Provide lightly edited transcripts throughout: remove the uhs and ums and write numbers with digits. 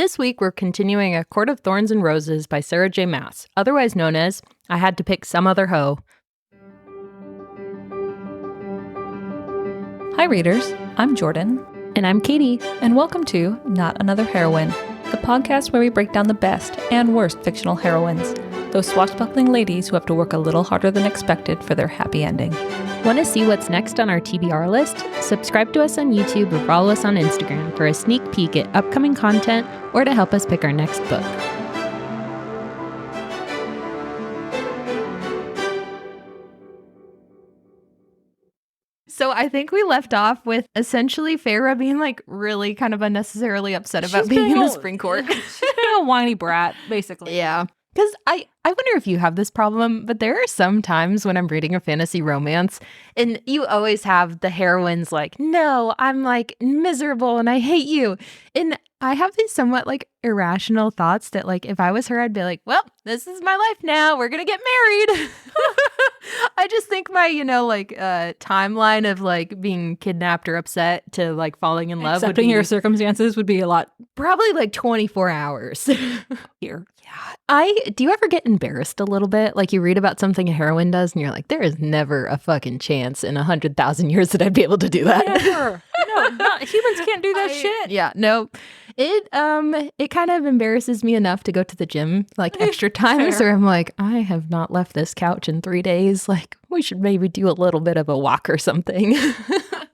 this week we're continuing A Court of Thorns and Roses by Sarah J. Maas, otherwise known as I Had to Pick Some Other Hoe. Hi readers, I'm Jordan. And I'm Katie. And welcome to Not Another Heroine, the podcast where we break down the best and worst fictional heroines, those swashbuckling ladies who have to work a little harder than expected for their happy ending. Want to see what's next on our TBR list? Subscribe to us on YouTube or follow us on Instagram for a sneak peek at upcoming content or to help us pick our next book. So I think we left off with essentially Feyre being like really kind of unnecessarily upset about being in the Spring Court. She's being a whiny brat, basically. Yeah. Because I wonder if you have this problem, but there are some times when I'm reading a fantasy romance and you always have the heroines like, no, I'm like miserable and I hate you. And I have these somewhat like irrational thoughts that like if I was her, I'd be like, well, this is my life now. We're going to get married. I just think my, timeline of like being kidnapped or upset to like falling in love. Accepting your circumstances would be a lot. Probably like 24 hours. Here. Yeah. Do you ever get embarrassed a little bit? Like you read about something a heroine does and you're like, there is never a fucking chance in 100,000 years that I'd be able to do that. Never. No, humans can't do that shit. Yeah, no. It kind of embarrasses me enough to go to the gym like extra times where I'm like, I have not left this couch in 3 days. Like we should maybe do a little bit of a walk or something.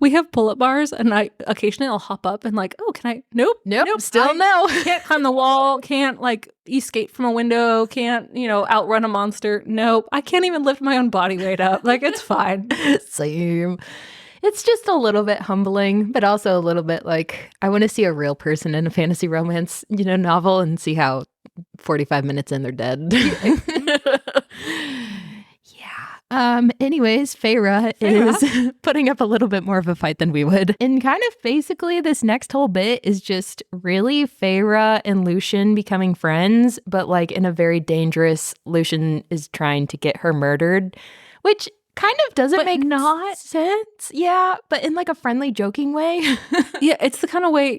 We have pull-up bars and occasionally I'll hop up and like, oh, can I? Nope. Still no. Can't climb the wall. Can't like escape from a window. Can't, outrun a monster. Nope. I can't even lift my own body weight up. Like it's fine. Same. It's just a little bit humbling, but also a little bit like I want to see a real person in a fantasy romance, novel and see how 45 minutes in they're dead. Anyways, Feyre is putting up a little bit more of a fight than we would. And kind of basically this next whole bit is just really Feyre and Lucien becoming friends, but like in a very dangerous, Lucien is trying to get her murdered, which kind of doesn't make sense. Yeah, but in like a friendly, joking way. Yeah, it's the kind of way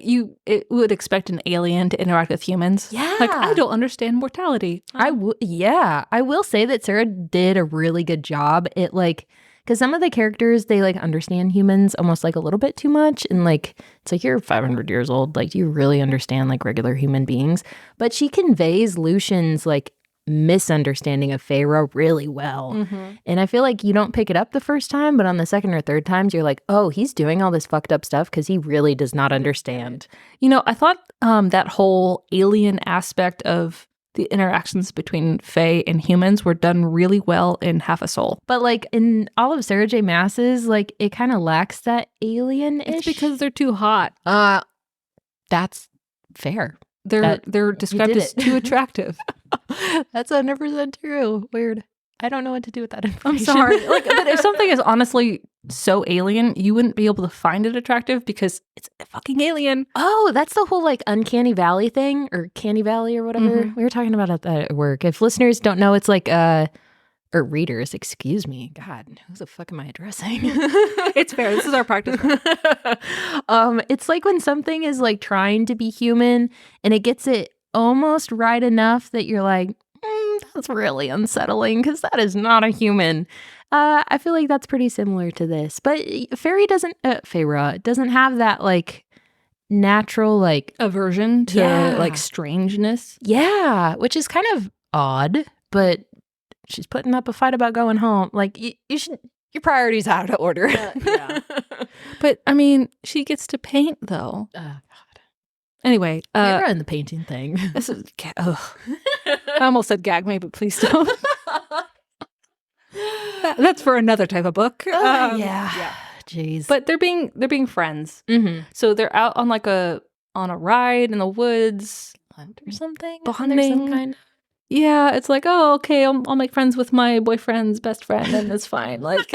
it would expect an alien to interact with humans. Yeah. Like, I don't understand mortality. I will say that Sarah did a really good job at like, because some of the characters, they like understand humans almost like a little bit too much. And like, it's like you're 500 years old. Like, do you really understand like regular human beings? But she conveys Lucien's like misunderstanding of Feyre really well. Mm-hmm. And I feel like you don't pick it up the first time, but on the second or third times, you're like, oh, he's doing all this fucked up stuff because he really does not understand. I thought that whole alien aspect of the interactions between Fae and humans were done really well in Half a Soul. But like in all of Sarah J. Maas's, like it kind of lacks that alien-ish. It's because they're too hot. That's fair. They're described as too attractive. That's 100% true. Weird. I don't know what to do with that information. I'm sorry. But if something is honestly so alien, you wouldn't be able to find it attractive because it's a fucking alien. Oh, that's the whole like uncanny valley thing or canny valley or whatever. Mm-hmm. We were talking about that at work. If listeners don't know, it's like or readers, excuse me. God, who the fuck am I addressing? It's fair. This is our practice. It's like when something is like trying to be human and it gets it almost right enough that you're like, that's really unsettling because that is not a human. I feel like that's pretty similar to this. But Feyre doesn't have that like natural like aversion to like strangeness. Yeah, which is kind of odd, but she's putting up a fight about going home. Like you should, your priorities out of order. Yeah. But I mean, she gets to paint though. God. Anyway, Feyre and the painting thing. This is, I almost said gag me, but please don't. That's for another type of book. Yeah. Jeez. But they're being friends. Mm-hmm. So they're out on on a ride in the woods, hunt or something. Bonding. Some kind. Yeah, it's like, oh, okay, I'll make friends with my boyfriend's best friend, and it's fine. Like,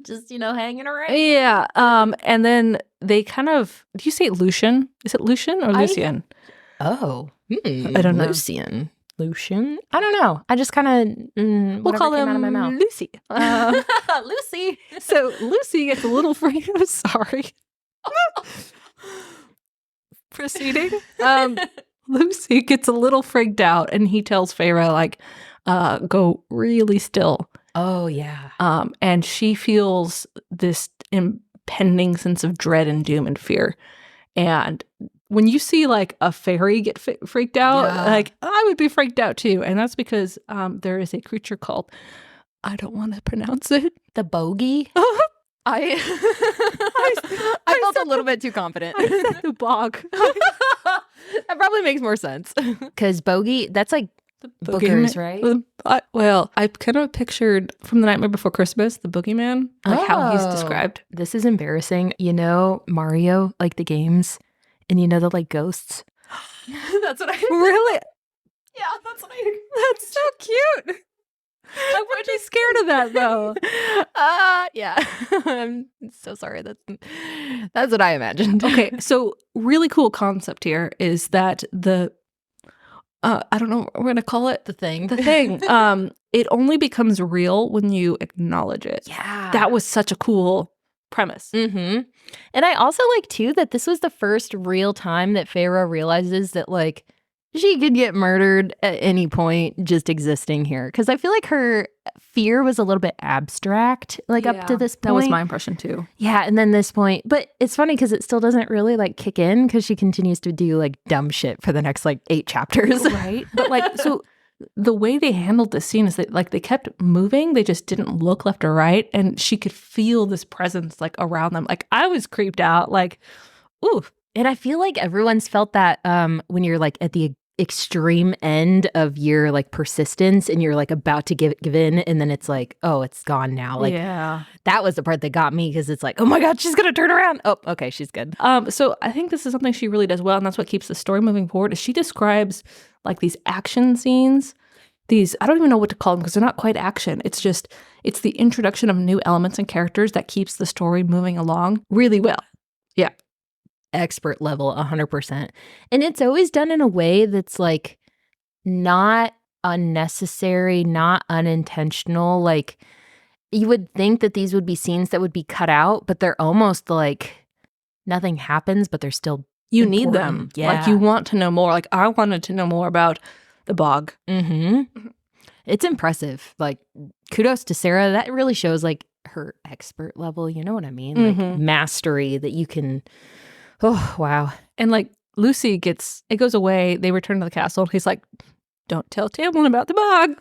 just hanging around. Yeah. And then they kind of. Do you say Lucien? Is it Lucien or Lucien? I don't know. Lucien. I don't know. I just kind of we'll call him out of my mouth. Lucy. Lucy. So Lucy gets a little afraid. I'm sorry. Proceeding. Lucy gets a little freaked out and he tells Feyre, like, go really still. Oh, yeah. And she feels this impending sense of dread and doom and fear. And when you see like a fairy get freaked out, like I would be freaked out too. And that's because there is a creature called, I don't want to pronounce it. The bogey? I felt a little bit too confident. I said the bog. That probably makes more sense. Because bogey, that's like The boogers, right? Well, I kind of pictured from The Nightmare Before Christmas, the boogeyman, like how he's described. This is embarrassing. You know Mario, like the games, and you know the like ghosts? That's what I Really? Yeah, that's what I That's so cute. I would be scared of that though. Yeah. I'm so sorry. That's what I imagined. Okay, so really cool concept here is that the I don't know what we're gonna call it. The thing. The thing. It only becomes real when you acknowledge it. Yeah. That was such a cool premise. Mm-hmm. And I also like too that this was the first real time that Feyre realizes that like she could get murdered at any point just existing here. Because I feel like her fear was a little bit abstract, like up to this point. That was my impression too. Yeah, and then this point. But it's funny because it still doesn't really like kick in because she continues to do like dumb shit for the next like 8 chapters. Right. But like, so the way they handled this scene is that like they kept moving. They just didn't look left or right. And she could feel this presence like around them. Like I was creeped out. Like, ooh. And I feel like everyone's felt that when you're like at the extreme end of your like persistence and you're like about to give in and then it's like, oh, it's gone now. Like that was the part that got me because it's like, oh my God, she's gonna turn around. Oh, okay, she's good. So I think this is something she really does well, and that's what keeps the story moving forward. Is she describes like these action scenes, these, I don't even know what to call them because they're not quite action. It's the introduction of new elements and characters that keeps the story moving along really well. Yeah. Expert level 100%. And it's always done in a way that's like not unnecessary, not unintentional. Like you would think that these would be scenes that would be cut out, but they're almost like nothing happens, but they're still you important. Need them. Yeah. Like you want to know more. Like I wanted to know more about the bog. Mm-hmm. It's impressive. Like kudos to Sarah. That really shows like her expert level. You know what I mean? Like mastery that you can. Oh, wow. And like Lucy it goes away. They return to the castle. He's like, don't tell Tamlin about the bog.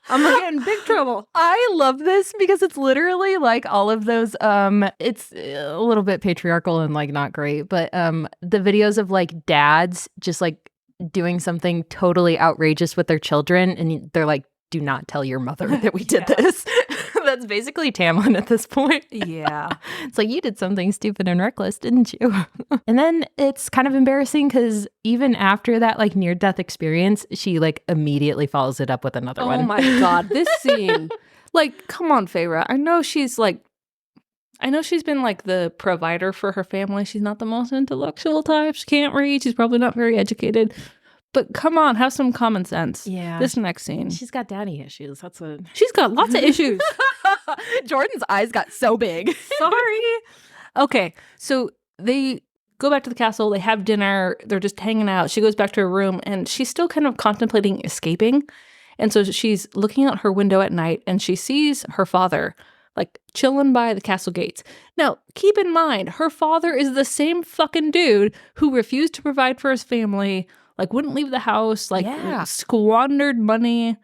I'm gonna get in big trouble. I love this because it's literally like all of those, it's a little bit patriarchal and like not great, but the videos of like dads just like doing something totally outrageous with their children and they're like, do not tell your mother that we did this. That's basically Tamlin at this point. Yeah. It's like, you did something stupid and reckless, didn't you? And then it's kind of embarrassing because even after that like near-death experience, she like immediately follows it up with another one. Oh my God, this scene. Like, come on, Feyre. I know she's been like the provider for her family. She's not the most intellectual type. She can't read. She's probably not very educated. But come on, have some common sense. Yeah. This next scene. She's got daddy issues. That's what. She's got lots of issues. Jordan's eyes got so big. Sorry. Okay, so they go back to the castle. They have dinner. They're just hanging out. She goes back to her room, and she's still kind of contemplating escaping. And so she's looking out her window at night, and she sees her father like chilling by the castle gates. Now, keep in mind, her father is the same fucking dude who refused to provide for his family, like wouldn't leave the house, like squandered money.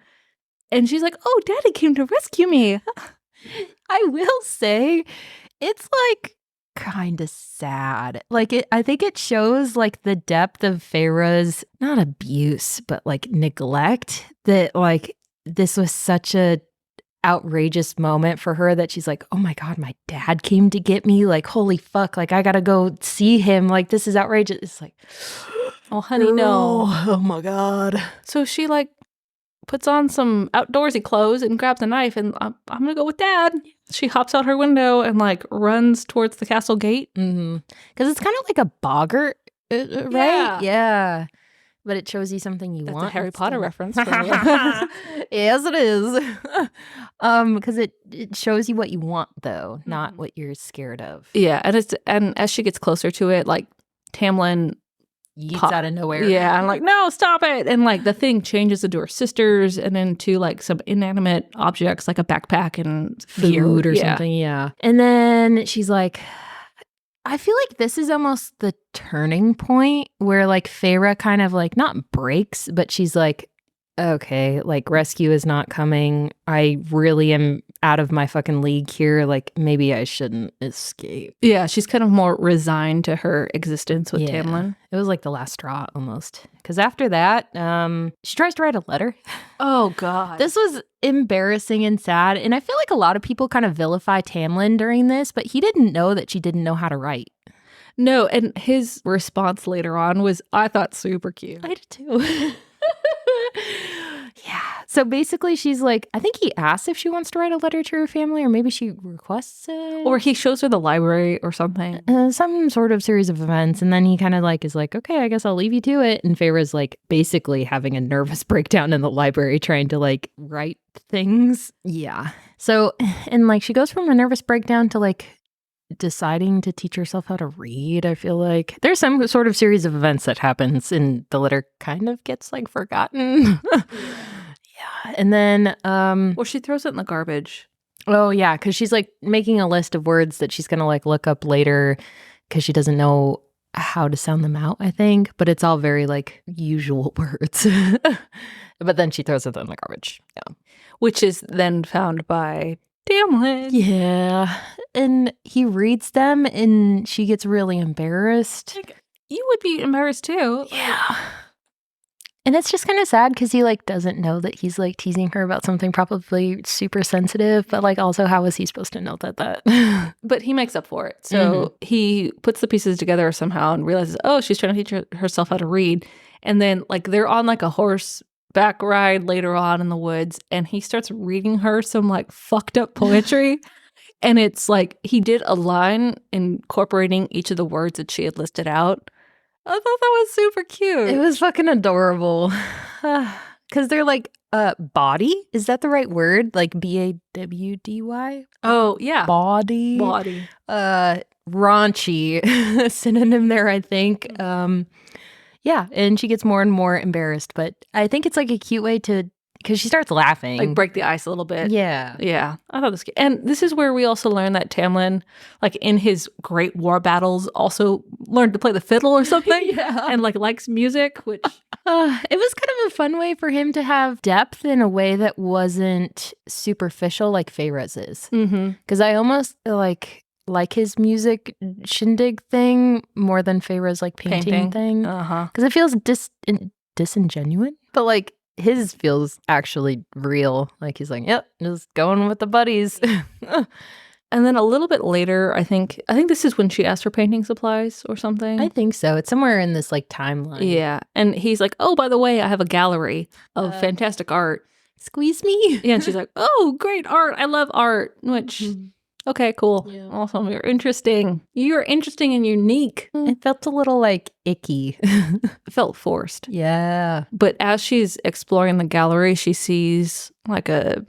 And she's like, oh, daddy came to rescue me. I will say it's like kind of sad. Like I think it shows like the depth of Feyre's, not abuse, but like neglect, that like this was such a outrageous moment for her that she's like, oh my God, my dad came to get me. Like, holy fuck. Like I gotta go see him. Like this is outrageous. It's like, oh, honey, no. Oh my God. So she like puts on some outdoorsy clothes and grabs a knife and I'm going to go with dad. She hops out her window and like runs towards the castle gate. Because it's kind of like a boggart, right? Yeah. But it shows you something you That's want. a Harry Potter reference. Yes, it is. Because it shows you what you want, though, not what you're scared of. Yeah, and as she gets closer to it, like Tamlin yeets out of nowhere. Yeah, I'm like, no, stop it. And like the thing changes into her sisters and into like some inanimate objects like a backpack and Food or something. Yeah. And then she's like, I feel like this is almost the turning point where like Feyre kind of like not breaks, but she's like, okay, like rescue is not coming. I really am out of my fucking league here. Like maybe I shouldn't escape. Yeah, she's kind of more resigned to her existence with Tamlin. It was like the last straw almost. Because after that, she tries to write a letter. Oh, God. This was embarrassing and sad. And I feel like a lot of people kind of vilify Tamlin during this, but he didn't know that she didn't know how to write. No, and his response later on was, I thought, super cute. I did too. Yeah. So basically she's like, I think he asks if she wants to write a letter to her family, or maybe she requests it. Or he shows her the library or something. Some sort of series of events. And then he kind of like is like, okay, I guess I'll leave you to it. And Feyre's like basically having a nervous breakdown in the library trying to like write things. Yeah. So, and like she goes from a nervous breakdown to like deciding to teach herself how to read. I feel like there's some sort of series of events that happens and the letter kind of gets like forgotten. Yeah. And then Well, she throws it in the garbage. oh yeah, because she's like making a list of words that she's gonna like look up later because she doesn't know how to sound them out, I think, but it's all very like usual words. But then she throws it in the garbage. Yeah. Which is then found by Tamlin. Yeah. And he reads them and she gets really embarrassed. Like, you would be embarrassed too. Yeah. And it's just kind of sad because he like doesn't know that he's like teasing her about something probably super sensitive, but like also how is he supposed to know that? But he makes up for it. So he puts the pieces together somehow and realizes, oh, she's trying to teach herself how to read. And then like they're on like a horseback ride later on in the woods, and he starts reading her some like fucked up poetry. And it's like he did a line incorporating each of the words that she had listed out. I thought that was super cute. It was fucking adorable. Because they're like, body? Is that the right word? Like Bawdy? Oh, yeah. Body? Body. Raunchy synonym there, I think. Yeah, and she gets more and more embarrassed. But I think it's like a cute way to, because she starts laughing. Like break the ice a little bit. Yeah. Yeah. I thought this was cute. And this is where we also learn that Tamlin, like in his great war battles, also learned to play the fiddle or something. Yeah. And like likes music, which it was kind of a fun way for him to have depth in a way that wasn't superficial like Feyre's is. Because I almost like his music shindig thing more than Feyre's like painting thing. Because it feels disingenuous. But like his feels actually real. Like he's like, yep, just going with the buddies. And then a little bit later, I think this is when she asked for painting supplies or something. I think so. It's somewhere in this like timeline. Yeah. And he's like, oh, by the way, I have a gallery of fantastic art. Squeeze me. Yeah. And she's like, oh, great art. I love art. Which, okay, cool. Yeah. Awesome. You're interesting. You're interesting and unique. It felt a little like icky. It felt forced. Yeah. But as she's exploring the gallery, she sees like a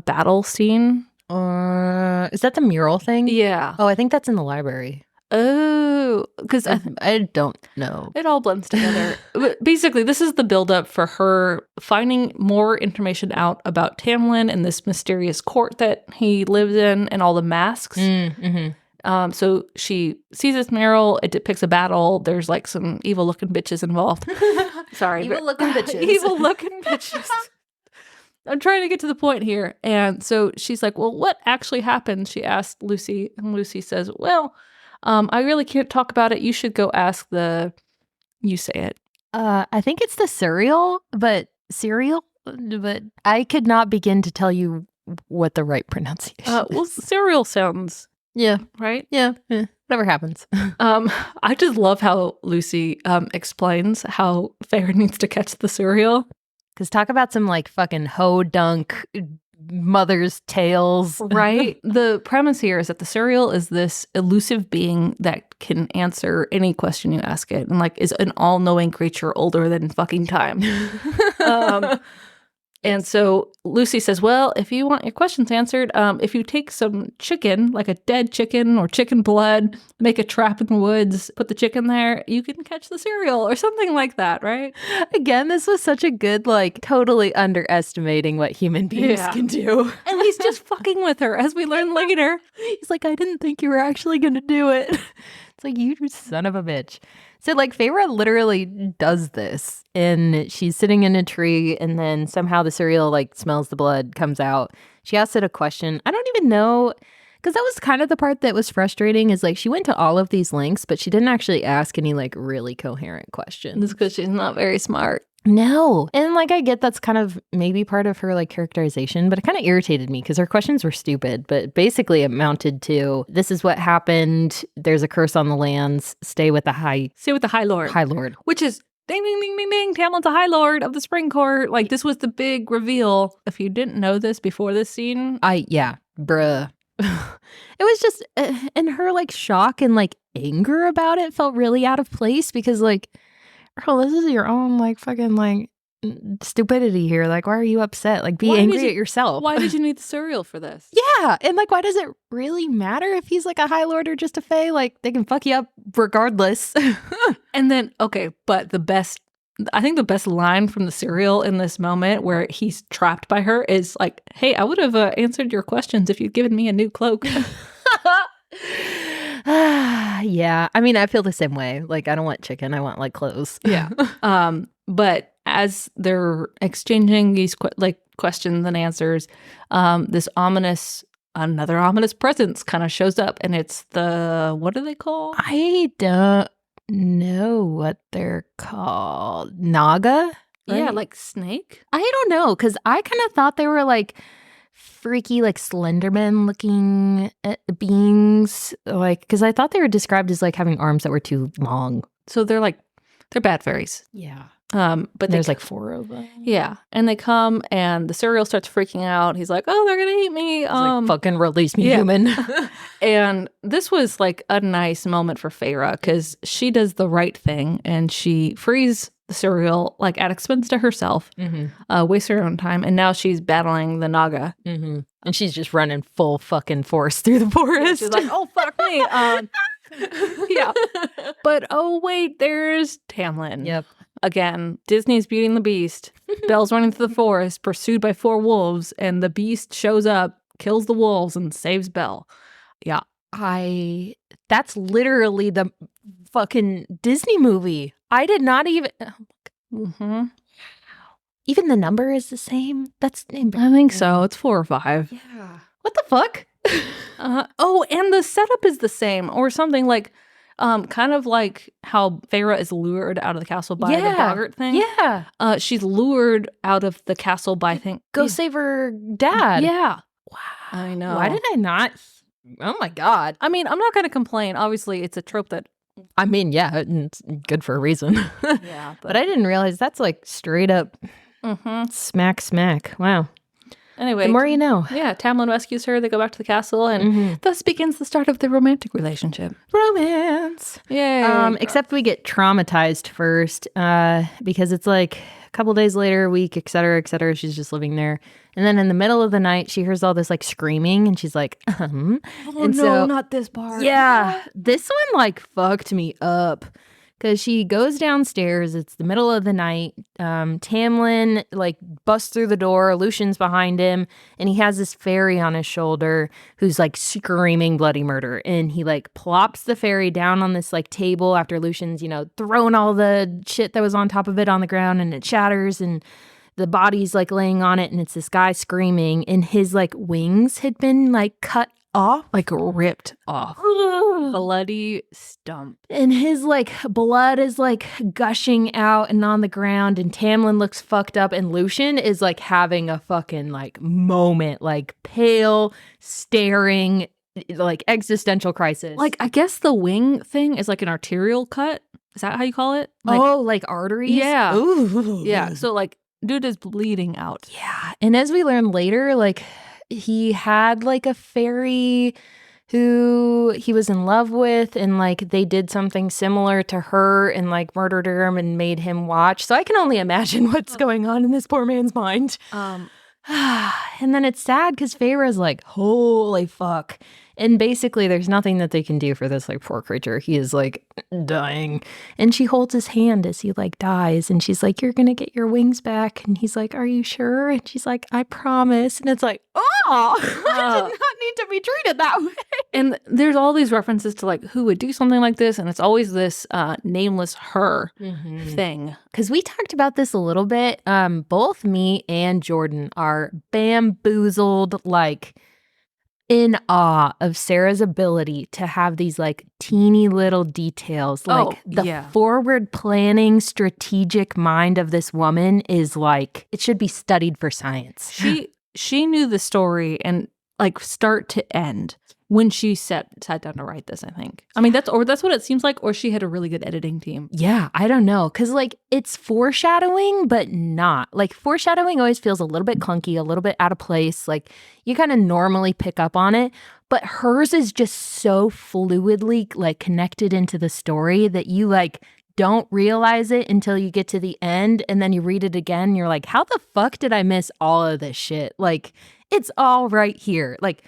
battle scene. Is that the mural thing? Yeah. Oh, I think that's in the library. Oh, because I don't know. it all blends together. But basically, this is the buildup for her finding more information out about Tamlin and this mysterious court that he lives in and all the masks. So she sees this mural. It depicts a battle. There's like some evil-looking bitches involved. Sorry. Evil-looking bitches. Evil-looking bitches. I'm trying to get to the point here. And so she's like, well, what actually happened? She asked Lucy. And Lucy says, well, I really can't talk about it. You should go ask you say it. I think it's the cereal, but I could not begin to tell you what the right pronunciation is. Well, cereal sounds, yeah. right? Yeah. Whatever happens. I just love how Lucy explains how Feyre needs to catch the cereal. Because talk about some like fucking hoe dunk mother's tales. Right? The premise here is that the cereal is this elusive being that can answer any question you ask it and like is an all-knowing creature older than fucking time. And so Lucy says, well, if you want your questions answered, if you take some chicken, like a dead chicken or chicken blood, make a trap in the woods, put the chicken there, you can catch the cereal or something like that, right? Again, this was such a good, like, totally underestimating what human beings can do. And he's just fucking with her, as we learn later. He's like, I didn't think you were actually going to do it. It's like, you son of a bitch. So, like, Feyre literally does this. And she's sitting in a tree, and then somehow the cereal, like, smells the blood, comes out. She asks it a question. I don't even know, because that was kind of the part that was frustrating, is, like, she went to all of these lengths, but she didn't actually ask any, like, really coherent questions. It's because she's not very smart. No. And, like, I get that's kind of maybe part of her, like, characterization, but it kind of irritated me because her questions were stupid. But basically, it amounted to, this is what happened. There's a curse on the lands. Stay with the High Lord. High Lord. Which is, ding, ding, ding, ding, ding, Tamlin's a High Lord of the Spring Court. Like, this was the big reveal. If you didn't know this before this scene. Yeah, bruh. It was just, and her, like, shock and, like, anger about it felt really out of place because, like, girl, this is your own, like, fucking, like, stupidity here. Like, why are you upset? Like, be angry at yourself. Why did you need the cereal for this? Yeah. And, like, why does it really matter if he's, like, a High Lord or just a Fae? Like, they can fuck you up regardless. And then, okay, but I think the best line from the cereal in this moment where he's trapped by her is like, hey, I would have answered your questions if you'd given me a new cloak. Yeah. I mean, I feel the same way. Like, I don't want chicken. I want, like, clothes. Yeah. But as they're exchanging these questions and answers, this another ominous presence kind of shows up, and it's what are they called? I don't know what they're called. Naga? Right? Yeah, like snake? I don't know, because I kind of thought they were, like, freaky, like, Slenderman looking beings, like, because I thought they were described as, like, having arms that were too long. So they're bad fairies. Yeah. But there's like 4 of them. Yeah. And they come and the cereal starts freaking out. He's like, oh, they're going to eat me. He's like, fucking release me, human. And this was like a nice moment for Feyre because she does the right thing and she frees the cereal like at expense to herself, wastes her own time. And now she's battling the Naga. Mm-hmm. And she's just running full fucking force through the forest. She's like, oh, fuck me. Yeah. But oh, wait, there's Tamlin. Yep. Again, Disney's Beauty and the Beast. Belle's running through the forest, pursued by 4 wolves, and the Beast shows up, kills the wolves, and saves Belle. Yeah. That's literally the fucking Disney movie. I did not even... Even the number is the same? I think so. It's 4 or 5. Yeah. What the fuck? Oh, and the setup is the same, or something like... kind of like how Feyre is lured out of the castle by the boggart thing. Yeah. She's lured out of the castle by Go save her dad. Yeah. Wow. I know. Why did I not? Oh my God. I mean, I'm not going to complain. Obviously, it's a trope that... I mean, yeah, it's good for a reason. Yeah. But I didn't realize that's like straight up smack. Wow. Anyway, the more you know. Yeah, Tamlin rescues her. They go back to the castle, and thus begins the start of their romantic relationship. Romance. Yay. Except we get traumatized first because it's like a couple days later, a week, et cetera, she's just living there. And then in the middle of the night, she hears all this like screaming, and she's like, Oh, and no, not this part. Yeah, this one like fucked me up. Because she goes downstairs, it's the middle of the night, Tamlin, like, busts through the door, Lucian's behind him, and he has this fairy on his shoulder who's, like, screaming bloody murder, and he, like, plops the fairy down on this, like, table after Lucian's, throwing all the shit that was on top of it on the ground, and it shatters, and the body's, like, laying on it, and it's this guy screaming, and his, like, wings had been, like, cut off, like ripped off. Bloody stump. And his like blood is like gushing out and on the ground, and Tamlin looks fucked up, and Lucian is like having a fucking like moment, like pale, staring, like existential crisis. Like, I guess the wing thing is like an arterial cut. Is that how you call it? Like, like arteries? Yeah. Ooh. Yeah. So like dude is bleeding out. Yeah. And as we learn later, like he had like a fairy who he was in love with, and like they did something similar to her and like murdered him and made him watch. So I can only imagine what's going on in this poor man's mind. And then it's sad because Feyre's like, holy fuck. And basically there's nothing that they can do for this like poor creature. He is like dying. And she holds his hand as he like dies. And she's like, you're going to get your wings back. And he's like, are you sure? And she's like, I promise. And it's like, I did not need to be treated that way. And there's all these references to like who would do something like this. And it's always this nameless her thing. Because we talked about this a little bit. Both me and Jordan are bamboozled, like in awe of Sarah's ability to have these like teeny little details. Like the forward planning strategic mind of this woman is like, it should be studied for science. She knew the story and like start to end when she sat down to write this, I think. I mean, that's what it seems like, or she had a really good editing team. Yeah, I don't know. Because, like, it's foreshadowing, but not. Like, foreshadowing always feels a little bit clunky, a little bit out of place. Like, you kind of normally pick up on it. But hers is just so fluidly, like, connected into the story that you, like, don't realize it until you get to the end. And then you read it again, and you're like, how the fuck did I miss all of this shit? Like, it's all right here. Like,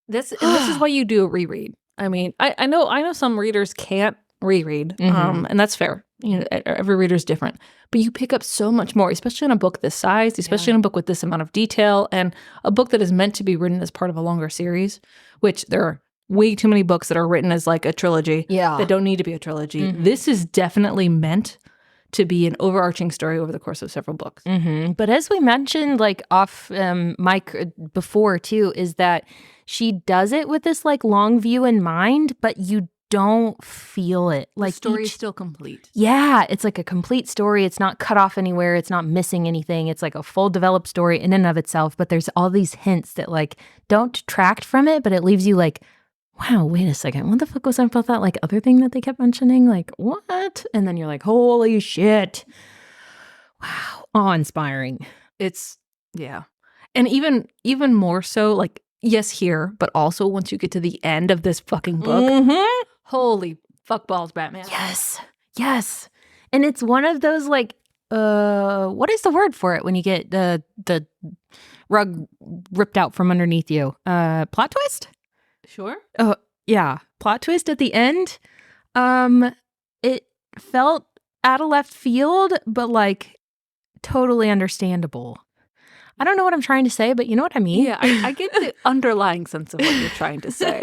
this is why you do a reread. I mean, I know some readers can't reread, and that's fair. You know, every reader is different, but you pick up so much more, especially in a book this size, especially in a book with this amount of detail, and a book that is meant to be written as part of a longer series. Which there are way too many books that are written as like a trilogy that don't need to be a trilogy. This is definitely meant to be an overarching story over the course of several books. But as we mentioned, like off mic before too, is that she does it with this like long view in mind, but you don't feel it. Like the story is still complete. Yeah, it's like a complete story. It's not cut off anywhere. It's not missing anything. It's like a full developed story in and of itself. But there's all these hints that like don't detract from it, but it leaves you like, wow, wait a second. What the fuck was up about that like other thing that they kept mentioning? Like, what? And then you're like, holy shit. Wow. Awe-inspiring. It's, yeah. And even more so, like, yes, here, but also once you get to the end of this fucking book, holy fuck balls, Batman. Yes. Yes. And it's one of those like, what is the word for it when you get the rug ripped out from underneath you? Plot twist? Sure. Yeah. Plot twist at the end. It felt out of left field, but like totally understandable. I don't know what I'm trying to say, but you know what I mean? Yeah, I get the underlying sense of what you're trying to say.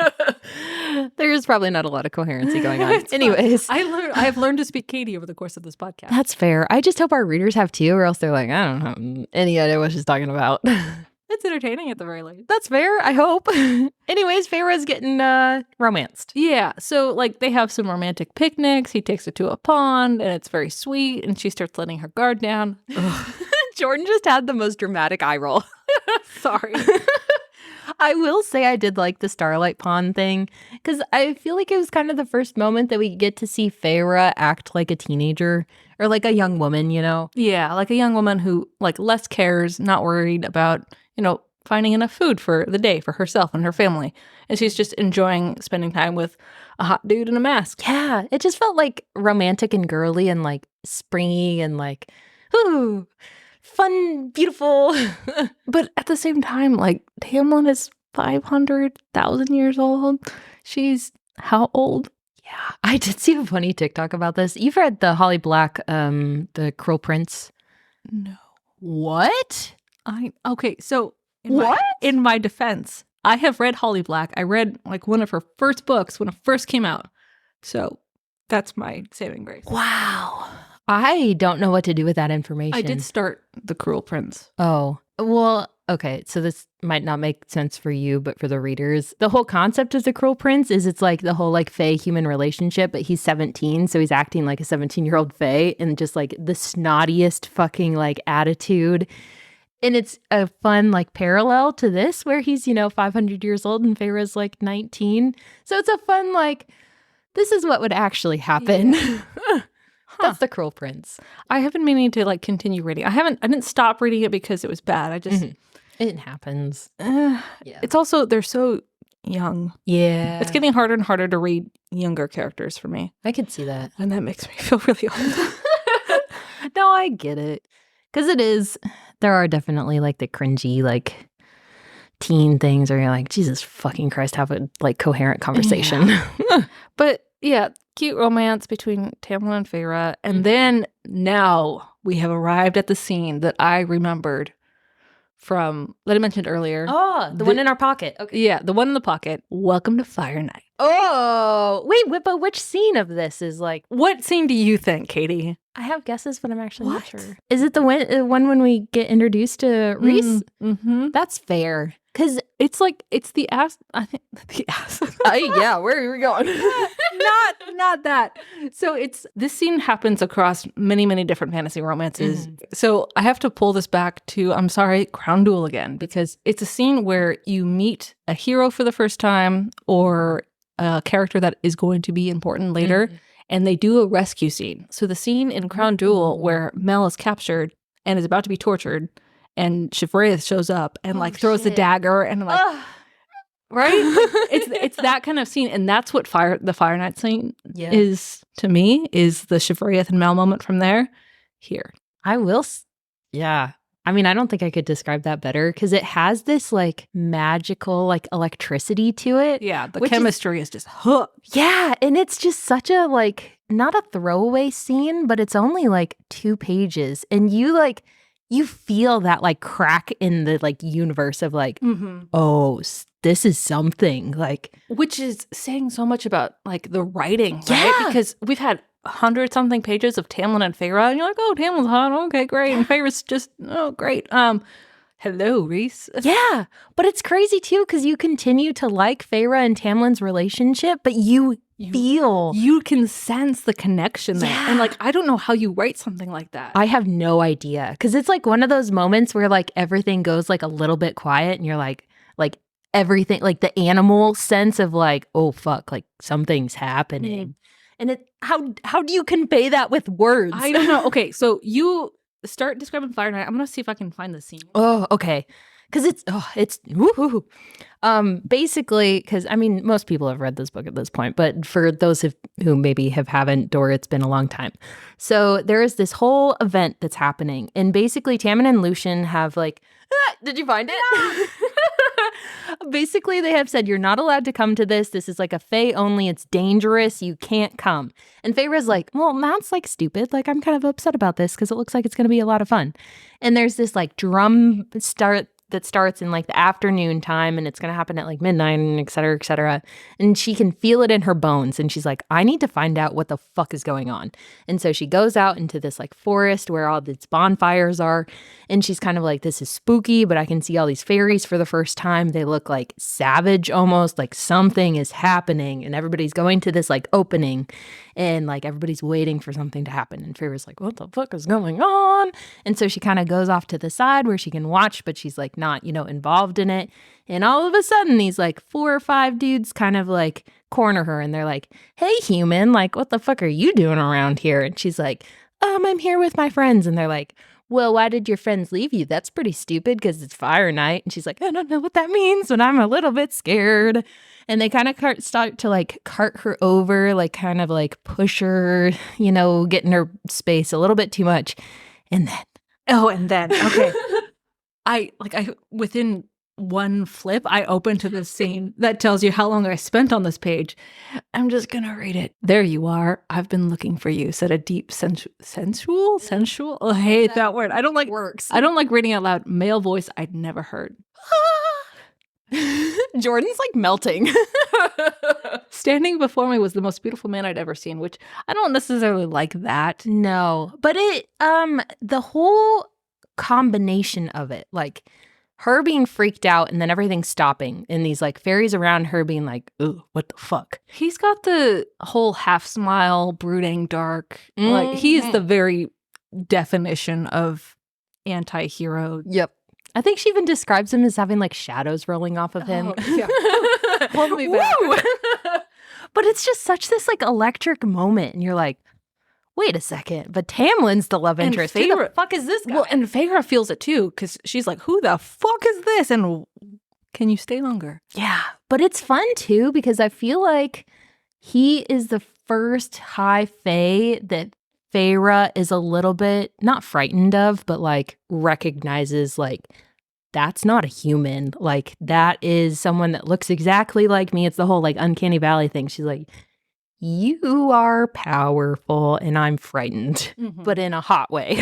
There's probably not a lot of coherency going on. Anyways. I have learned to speak Katie over the course of this podcast. That's fair. I just hope our readers have too, or else they're like, I don't have any idea what she's talking about. It's entertaining at the very least. That's fair, I hope. Anyways, Feyre's getting romanced. Yeah, so like they have some romantic picnics. He takes her to a pond, and it's very sweet, and she starts letting her guard down. Jordan just had the most dramatic eye roll. Sorry. I will say I did like the Starlight Pond thing, because I feel like it was kind of the first moment that we get to see Feyre act like a teenager, or like a young woman, you know? Yeah, like a young woman who like less cares, not worried about, you know, finding enough food for the day for herself and her family. And she's just enjoying spending time with a hot dude in a mask. Yeah, it just felt like romantic and girly and like springy and like, ooh, fun, beautiful. But at the same time, like Tamlin is 500,000 years old. She's how old? Yeah, I did see a funny TikTok about this. You've read the Holly Black, the Cruel Prince? No. What? Okay, so what? In my defense, I have read Holly Black. I read like one of her first books when it first came out. So that's my saving grace. Wow. I don't know what to do with that information. I did start The Cruel Prince. Oh, well, okay. So this might not make sense for you, but for the readers, the whole concept of The Cruel Prince is it's like the whole like fae human relationship, but he's 17. So he's acting like a 17-year-old fae and just like the snottiest fucking like attitude. And it's a fun like parallel to this where he's, you know, 500 years old and Feyre's like 19. So it's a fun like, this is what would actually happen. Yeah. That's The Cruel Prince. I have been meaning to like continue reading. I didn't stop reading it because it was bad. I just It happens. Yeah. It's also they're so young. Yeah. It's getting harder and harder to read younger characters for me. I could see that. And that makes me feel really old. No, I get it. Because there are definitely like the cringy, like teen things where you're like, Jesus fucking Christ, have a like coherent conversation. Yeah. But yeah, cute romance between Tamlin and Feyre. And then now we have arrived at the scene that I remembered from, that I mentioned earlier. Oh, the one in our pocket. Okay. Yeah, the one in the pocket. Welcome to Fire Night. Oh, wait, but which scene of this is like... What scene do you think, Katie? I have guesses, but I'm actually not What? sure. Is it the one when we get introduced to Reese? Mm-hmm. That's fair. Because it's like, it's the ass, I think, the ass. yeah, where are we going? not that. So this scene happens across many, many different fantasy romances. Mm-hmm. So I have to pull this back to, I'm sorry, Crown Duel again, because it's a scene where you meet a hero for the first time or a character that is going to be important later, and they do a rescue scene. So the scene in Crown Duel where Mel is captured and is about to be tortured, and Shivraeth shows up and like throws the dagger and like, right? It's that kind of scene, and that's what the Fire Night scene is to me. Is the Shivraeth and Mel moment from there? Here, I will. Yeah. I mean, I don't think I could describe that better because it has this like magical like electricity to it. Yeah, the chemistry is just Yeah, and it's just such a like not a throwaway scene, but it's only like 2 pages, and you feel that like crack in the like universe of like, oh, this is something like, which is saying so much about like the writing, right? Because we've had 100-something pages of Tamlin and Feyre, and you're like, oh, Tamlin's hot, okay, great, and Feyre's just, oh, great. Hello, Reese. Yeah, but it's crazy too because you continue to like Feyre and Tamlin's relationship, but you can sense the connection there. And like, I don't know how you write something like that. I have no idea because it's like one of those moments where like everything goes like a little bit quiet and you're like everything, like the animal sense of like, oh fuck, like something's happening. And how do you convey that with words? I don't know. Okay, so you start describing Fire Night. I'm gonna see if I can find the scene. Oh, okay. Because it's woohoo. Basically, because I mean, most people have read this book at this point, but for those who maybe haven't, or it's been a long time. So there is this whole event that's happening, and basically, Tammin and Lucien have like, did you find it? Basically, they have said you're not allowed to come to this. This is like a Fae only. It's dangerous. You can't come. And Feyre's like, well, that's like stupid. Like I'm kind of upset about this because it looks like it's going to be a lot of fun. And there's this like drum that starts in like the afternoon time, and it's going to happen at like midnight, and et cetera, et cetera. And she can feel it in her bones. And she's like, I need to find out what the fuck is going on. And so she goes out into this like forest where all these bonfires are. And she's kind of like, this is spooky, but I can see all these fairies for the first time. They look like savage almost, like something is happening. And everybody's going to this like opening, and like everybody's waiting for something to happen. And Feyre's like, what the fuck is going on? And so she kind of goes off to the side where she can watch, but she's like not, involved in it. And all of a sudden these like 4 or 5 dudes kind of like corner her, and they're like, hey human, like what the fuck are you doing around here? And she's like, I'm here with my friends. And they're like, well, why did your friends leave you? That's pretty stupid because it's Fire Night. And she's like, I don't know what that means, but I'm a little bit scared. And they kind of start to like cart her over, like kind of like push her, get in her space a little bit too much. And then, okay. I within one flip, I opened to this scene that tells you how long I spent on this page. I'm just going to read it. There you are. I've been looking for you, said a deep, sensual? Oh, I hate that word. I don't like reading out loud. Male voice I'd never heard. Jordan's like melting. Standing before me was the most beautiful man I'd ever seen, which I don't necessarily like that. No, but the whole combination of it, like her being freaked out and then everything stopping and these like fairies around her being like, ooh, what the fuck? He's got the whole half smile, brooding, dark. Like he's the very definition of anti-hero. Yep. I think she even describes him as having like shadows rolling off of him. Oh, yeah. Hold me back. But it's just such this like electric moment, and you're like, wait a second, but Tamlin's the love interest. Who the fuck is this guy? Well, and Feyre feels it too, because she's like, who the fuck is this? And can you stay longer? Yeah, But it's fun too because I feel like he is the first high fae that Feyre is a little bit not frightened of, but like recognizes like that's not a human. Like that is someone that looks exactly like me. It's the whole like uncanny valley thing. She's like, you are powerful and I'm frightened, but in a hot way.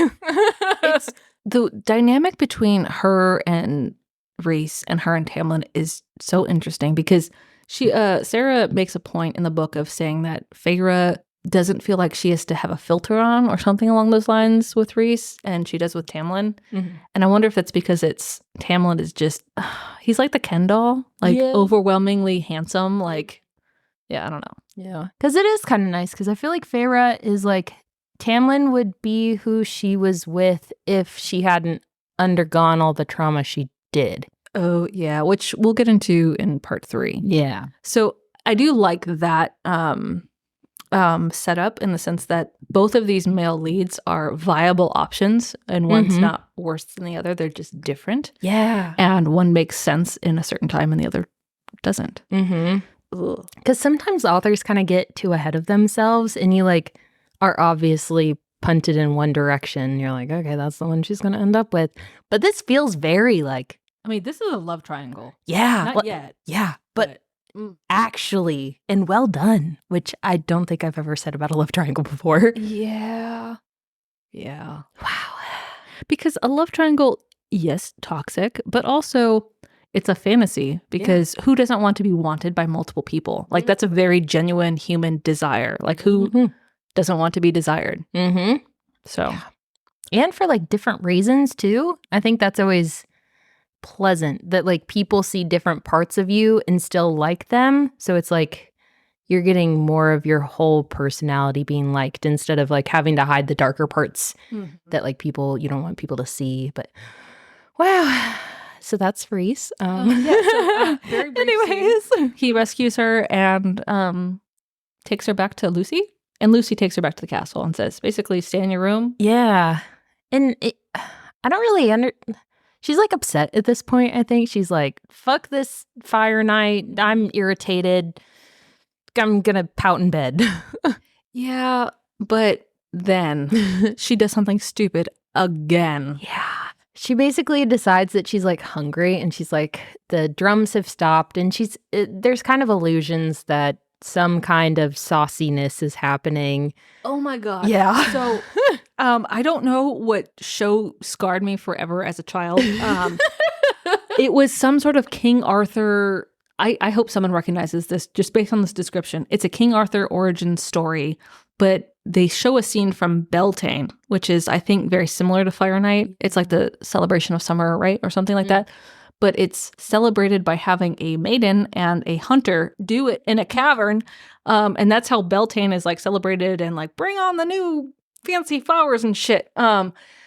It's the dynamic between her and Rhys and her and Tamlin is so interesting because Sarah makes a point in the book of saying that Feyre doesn't feel like she has to have a filter on or something along those lines with Rhys, and she does with Tamlin. And I wonder if that's because Tamlin is just he's like the Ken doll, like overwhelmingly handsome. Like, yeah, I don't know. Yeah, because it is kind of nice because I feel like Feyre is like Tamlin would be who she was with if she hadn't undergone all the trauma she did. Oh yeah, which we'll get into in part 3. Yeah. So I do like that setup in the sense that both of these male leads are viable options and one's not worse than the other. They're just different. Yeah. And one makes sense in a certain time and the other doesn't. Because sometimes authors kind of get too ahead of themselves and you like are obviously punted in one direction. You're like, okay, that's the one she's going to end up with. But this feels very like, I mean, this is a love triangle. yeah. Not yet. Yeah. But actually, and well done, which I don't think I've ever said about a love triangle before. Yeah. Yeah. Wow. Because a love triangle, yes, toxic, but also it's a fantasy because who doesn't want to be wanted by multiple people? Like that's a very genuine human desire. Like who doesn't want to be desired? So. Yeah. And for like different reasons too. I think that's always pleasant that like people see different parts of you and still like them. So it's like you're getting more of your whole personality being liked instead of like having to hide the darker parts that like you don't want people to see. But wow. So that's Rhys. Very brief anyways, scene. He rescues her and takes her back to Lucy. And Lucy takes her back to the castle and says, basically, stay in your room. Yeah. And I don't really she's like upset at this point, I think. She's like, fuck this fire night. I'm irritated. I'm going to pout in bed. Yeah. But then she does something stupid again. Yeah. She basically decides that she's like hungry and she's like, the drums have stopped. And there's kind of illusions that some kind of sauciness is happening. Oh my God. Yeah. So I don't know what show scarred me forever as a child. It was some sort of King Arthur. I hope someone recognizes this just based on this description. It's a King Arthur origin story, but they show a scene from Beltane, which is, I think, very similar to Fire Night. It's like the celebration of summer, right? Or something like that. But it's celebrated by having a maiden and a hunter do it in a cavern. And that's how Beltane is like celebrated and like bring on the new fancy flowers and shit.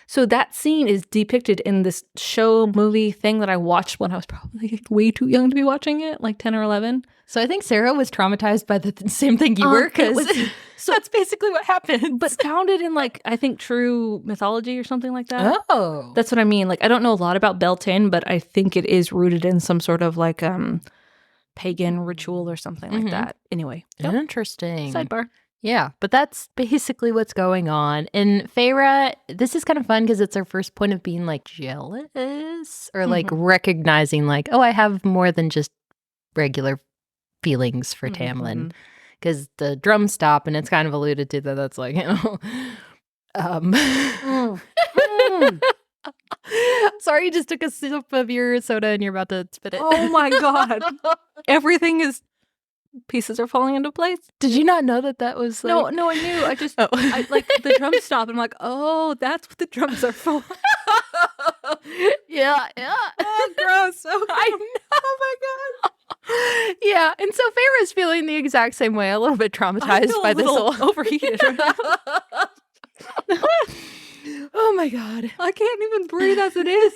So that scene is depicted in this show movie thing that I watched when I was probably way too young to be watching it, like 10 or 11. So I think Sarah was traumatized by the same thing you were, because so that's basically what happened. But founded in like, I think true mythology or something like that. Oh. That's what I mean. Like, I don't know a lot about Beltane, but I think it is rooted in some sort of like pagan ritual or something like that. Anyway. Interesting. Sidebar. Yeah, but that's basically what's going on. And Feyre, this is kind of fun because it's our first point of being like jealous or like recognizing like, oh, I have more than just regular feelings for Tamlin. Because the drums stop and it's kind of alluded to that that's like, you know, sorry, you just took a sip of your soda and you're about to spit it. Oh my God. Everything is... Pieces are falling into place. Did you not know that was like... No, I knew. I just, I, like, the drums stop. And I'm like, oh, that's what the drums are for. Yeah. Oh, gross. Okay. I know. Oh my God. Yeah, and so Feyre's feeling the exact same way, a little bit traumatized by this whole... overheated right now. Oh my God. I can't even breathe as it is.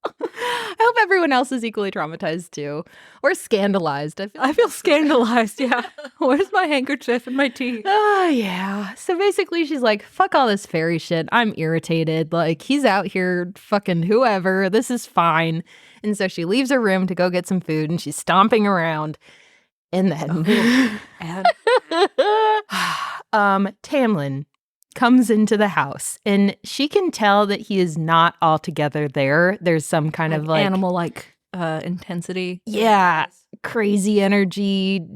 I hope everyone everyone else is equally traumatized too, or scandalized. I feel scandalized. Yeah. Where's my handkerchief and my tea? Oh, yeah. So basically, she's like, fuck all this fairy shit. I'm irritated. Like, he's out here fucking whoever. This is fine. And so she leaves her room to go get some food, and she's stomping around. And then Tamlin comes into the house, and she can tell that he is not altogether there. There's some kind of like animal-like intensity. Yeah, crazy energy,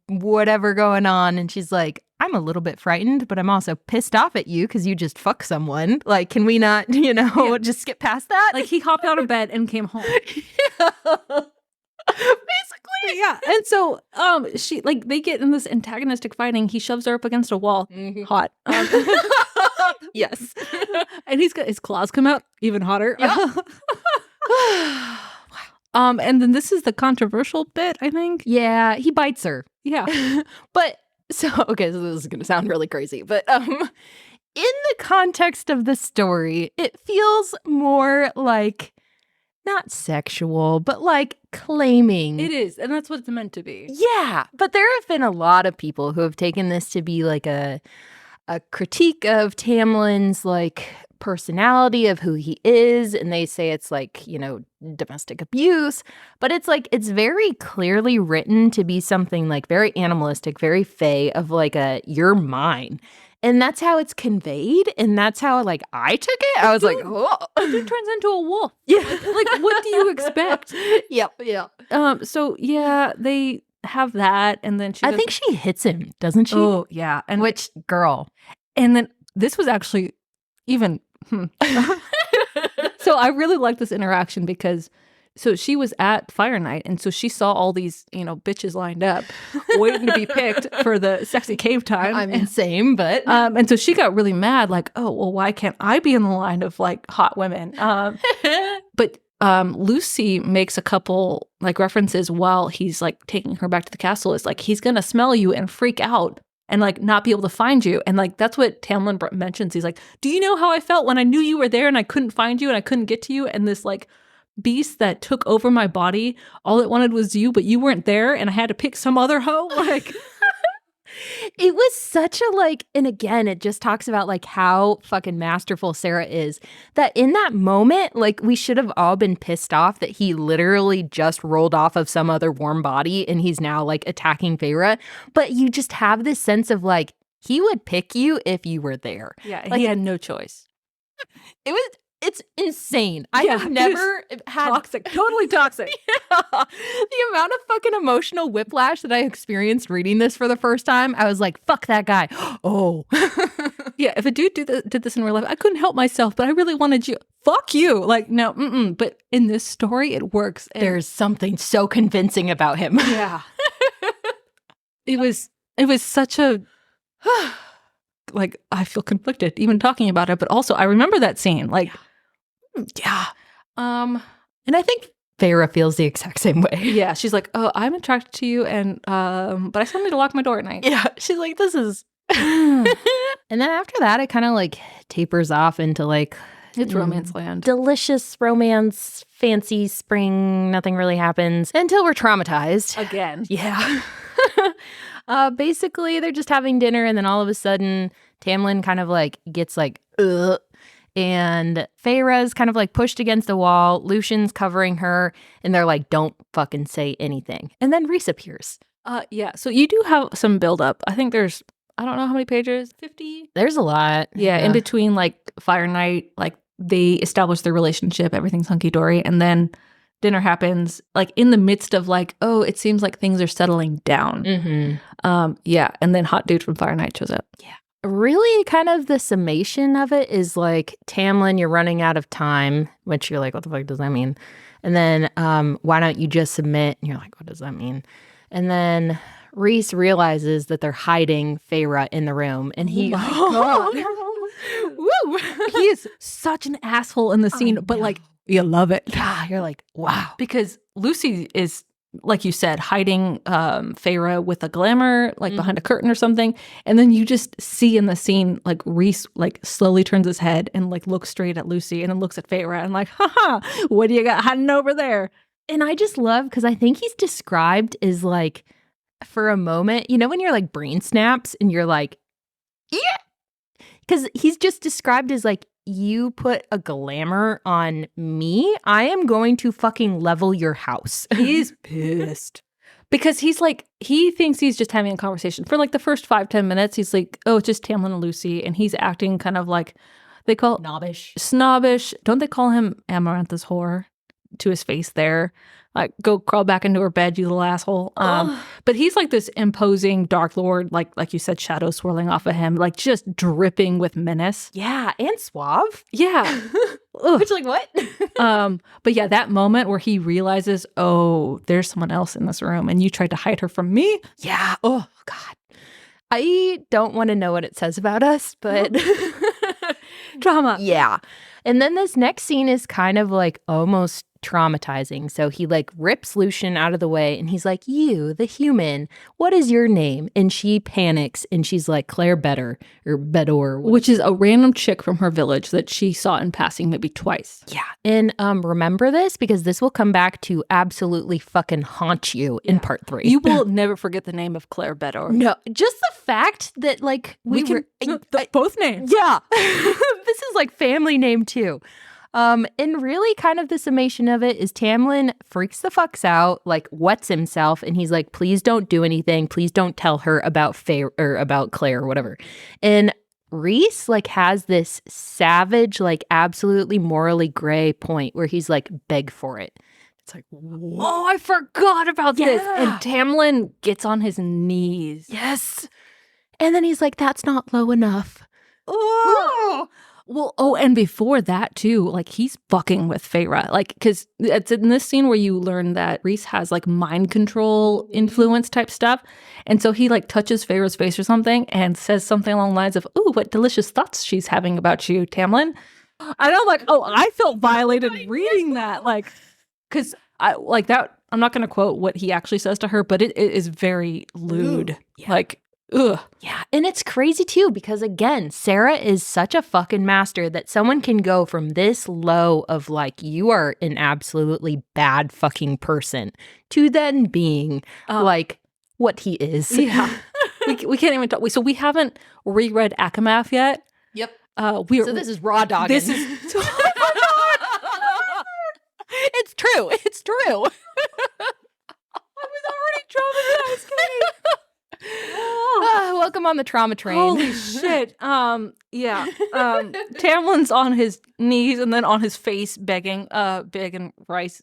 whatever going on. And she's like, I'm a little bit frightened, but I'm also pissed off at you because you just fuck someone. Like, can we not, just skip past that? Like, he hopped out of bed and came home. Basically. Yeah. And so she like they get in this antagonistic fighting. He shoves her up against a wall. Mm-hmm. Hot. Yes. And he's got his claws come out, even hotter. Yep. And then this is the controversial bit, I think. Yeah, he bites her. Yeah. But so this is going to sound really crazy, but in the context of the story, it feels more like not sexual, but like claiming. It is, and that's what it's meant to be. Yeah, but there have been a lot of people who have taken this to be like a critique of Tamlin's like personality, of who he is, and they say it's like, domestic abuse, but it's like it's very clearly written to be something like very animalistic, very fey, of like you're mine. And that's how it's conveyed, and that's how like I took it. I was like, oh, it turns into a wolf. Yeah. Like what do you expect? Yep, yeah. So yeah, they have that, and then I think she hits him, doesn't she? Oh yeah, and which girl? And then this was actually even. So I really liked this interaction because. So she was at Fire Night, and so she saw all these, bitches lined up, waiting to be picked for the sexy cave time. I mean, same, but and so she got really mad, like, oh, well, why can't I be in the line of like hot women? But Lucy makes a couple like references while he's like taking her back to the castle. It's like he's gonna smell you and freak out and like not be able to find you, and like that's what Tamlin mentions. He's like, do you know how I felt when I knew you were there and I couldn't find you and I couldn't get to you, and this like beast that took over my body, all it wanted was you, but you weren't there, and I had to pick some other hoe. Like, it was such a like, and again, it just talks about like how fucking masterful Sarah is. That in that moment, like we should have all been pissed off that he literally just rolled off of some other warm body and he's now like attacking Feyre. But you just have this sense of like he would pick you if you were there. Yeah, like, he had no choice. It's insane. I have never had toxic, totally toxic. Yeah. The amount of fucking emotional whiplash that I experienced reading this for the first time, I was like, fuck that guy. Oh. Yeah, if a dude did this in real life, I couldn't help myself, but I really wanted you. Fuck you. Like, no, but in this story, it works. There's something so convincing about him. Yeah. It was such a... like, I feel conflicted even talking about it, but also I remember that scene. Like, yeah. And I think Feyre feels the exact same way. Yeah, she's like, oh, I'm attracted to you, and but I still need to lock my door at night. Yeah, she's like, this is... And then after that, it kind of like tapers off into like... It's romance land. Delicious romance, fancy spring, nothing really happens until we're traumatized. Again. Yeah. Basically, they're just having dinner, and then all of a sudden, Tamlin kind of like gets like, ugh. And Feyre's kind of like pushed against the wall. Lucian's covering her, and they're like, don't fucking say anything. And then Rhys appears. Yeah. So you do have some buildup. I think there's, I don't know how many pages, 50? There's a lot. Yeah. In between like Fire Night, like they establish their relationship, everything's hunky-dory, and then dinner happens like in the midst of like, oh, it seems like things are settling down. Mm-hmm. Yeah. And then hot dude from Fire Night shows up. Yeah. Really kind of the summation of it is like, Tamlin, you're running out of time, which you're like, what the fuck does that mean? And then why don't you just submit? And you're like, what does that mean? And then Rhys realizes that they're hiding Feyre in the room, and he Woo! He is such an asshole in the scene, but like, you love it. Yeah, you're like, wow. Because Lucy is like you said, hiding Feyre with a glamour, like behind a curtain or something. And then you just see in the scene, like Rhys like slowly turns his head and like looks straight at Lucy and then looks at Feyre and like, haha, what do you got hiding over there? And I just love, because I think he's described as like, for a moment, you know, when you're like brain snaps and you're like, yeah, because he's just described as like, you put a glamour on me, I am going to fucking level your house. He's pissed. Because he's like, he thinks he's just having a conversation. For like the first 5-10 minutes, he's like, oh, it's just Tamlin and Lucy. And he's acting kind of like, they call it snobbish. Don't they call him Amarantha's whore to his face there? Like, go crawl back into her bed, you little asshole. But he's like this imposing Dark Lord, like you said, shadow swirling off of him, like just dripping with menace. Yeah, and suave. Yeah. Which, like, what? But yeah, that moment where he realizes, oh, there's someone else in this room and you tried to hide her from me. Yeah. Oh, God. I don't want to know what it says about us, but Drama. Yeah. And then this next scene is kind of like almost traumatizing. So he like rips Lucian out of the way and he's like, you, the human, what is your name? And she panics and she's like, Claire Better or Bedor. Which is a random chick from her village that she saw in passing maybe twice. Yeah. And remember this because this will come back to absolutely fucking haunt you in part 3. You will never forget the name of Claire Bedor. No, just the fact that like we can both names. Yeah. This is like family name too. And really kind of the summation of it is Tamlin freaks the fucks out, like wets himself, and he's like, please don't do anything. Please don't tell her about or about Claire or whatever. And Rhys like has this savage, like absolutely morally gray point where he's like, beg for it. It's like, whoa. Oh, I forgot about this. And Tamlin gets on his knees. Yes. And then he's like, that's not low enough. Oh. Well, and before that too, like he's fucking with Feyre, like because it's in this scene where you learn that Rhys has like mind control influence type stuff, and so he like touches Feyre's face or something and says something along the lines of, "Ooh, what delicious thoughts she's having about you, Tamlin." And I'm like, oh, I felt violated reading that, like, because I like that. I'm not going to quote what he actually says to her, but it is very lewd, like. Ugh. Yeah, and it's crazy too because again, Sarah is such a fucking master that someone can go from this low of like you are an absolutely bad fucking person to then being like what he is. Yeah, we can't even talk. So we haven't reread Akamath yet. Yep. So this is raw dogging. This is. It's true. It's true. I was already traumatized, Katie. Welcome on the trauma train. Holy shit. Yeah. Tamlin's on his knees and then on his face begging Rhys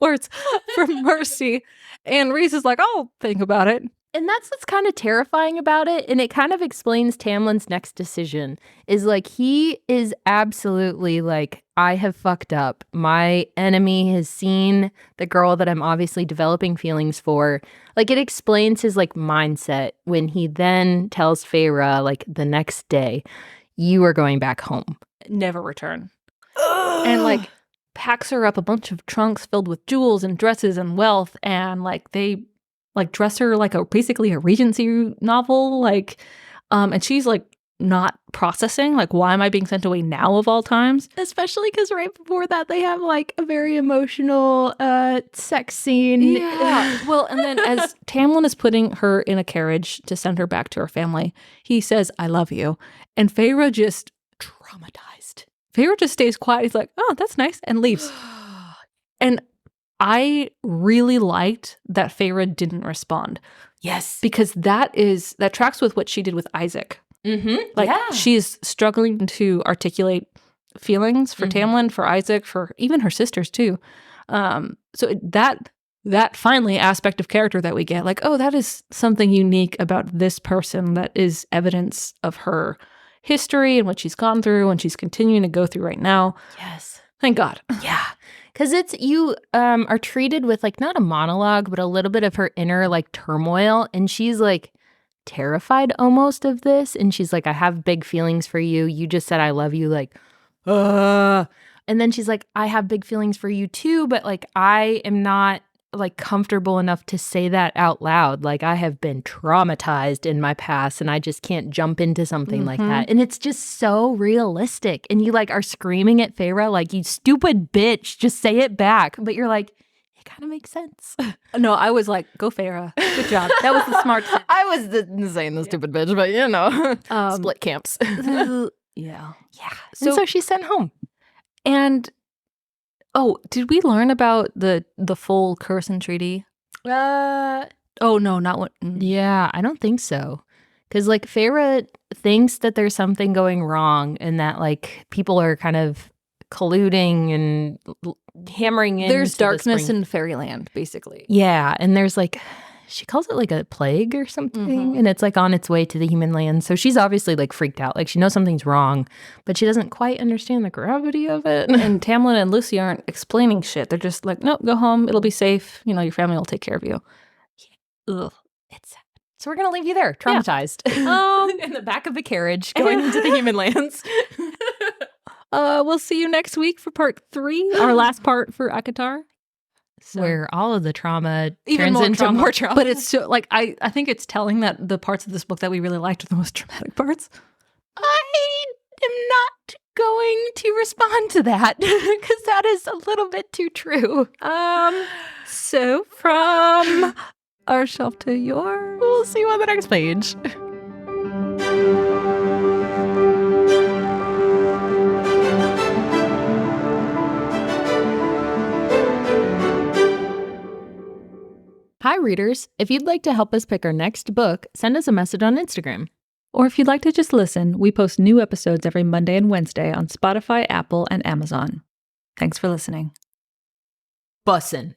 words for mercy. And Rhys is like, I'll think about it. And that's what's kind of terrifying about it. And it kind of explains Tamlin's next decision is like, he is absolutely like, I have fucked up. My enemy has seen the girl that I'm obviously developing feelings for. Like it explains his like mindset when he then tells Feyre like the next day, you are going back home. Never return. And like packs her up a bunch of trunks filled with jewels and dresses and wealth. And like they like dress her like basically a Regency novel, like, and she's like not processing, like, why am I being sent away now of all times? Especially because right before that they have like a very emotional sex scene. Yeah. Well, and then as Tamlin is putting her in a carriage to send her back to her family, he says, I love you. And Feyre just traumatized. Feyre just stays quiet. He's like, oh, that's nice, and leaves. And I really liked that Feyre didn't respond. Yes. Because that tracks with what she did with Isaac. Mm-hmm. Like, she's struggling to articulate feelings for Tamlin, for Isaac, for even her sisters too. So that finally aspect of character that we get, like, oh, that is something unique about this person that is evidence of her history and what she's gone through and she's continuing to go through right now. Yes. Thank God. Yeah. Because it's, you are treated with like not a monologue, but a little bit of her inner like turmoil. And she's like terrified almost of this. And she's like, I have big feelings for you. You just said I love you. Like, and then she's like, I have big feelings for you too. But like, I am not like comfortable enough to say that out loud. Like, I have been traumatized in my past and I just can't jump into something like that. And it's just so realistic. And you like are screaming at Feyre like, you stupid bitch, just say it back. But you're like, it kind of makes sense. No, I was like, go Feyre. Good job. That was the smart thing. I was saying the stupid bitch, but you know, split camps. Yeah. Yeah. So she's sent home. And did we learn about the full curse and treaty? Oh no, not what. Yeah, I don't think so. Because like Feyre thinks that there's something going wrong and that like people are kind of colluding and hammering in. There's darkness in fairyland, basically. Yeah, and there's like, she calls it like a plague or something, and it's like on its way to the human land. So she's obviously like freaked out. Like she knows something's wrong, but she doesn't quite understand the gravity of it. And Tamlin and Lucy aren't explaining shit. They're just like, nope, go home. It'll be safe. You know, your family will take care of you. Ugh, it's sad. So we're going to leave you there, traumatized. In the back of the carriage going into the human lands. We'll see you next week for part 3, our last part for ACOTAR. So, where all of the trauma even turns into more trauma. But it's so, like, I think it's telling that the parts of this book that we really liked are the most traumatic parts. I am not going to respond to that because that is a little bit too true. So from our shelf to yours. We'll see you on the next page. Hi, readers. If you'd like to help us pick our next book, send us a message on Instagram. Or if you'd like to just listen, we post new episodes every Monday and Wednesday on Spotify, Apple, and Amazon. Thanks for listening. Bussin'.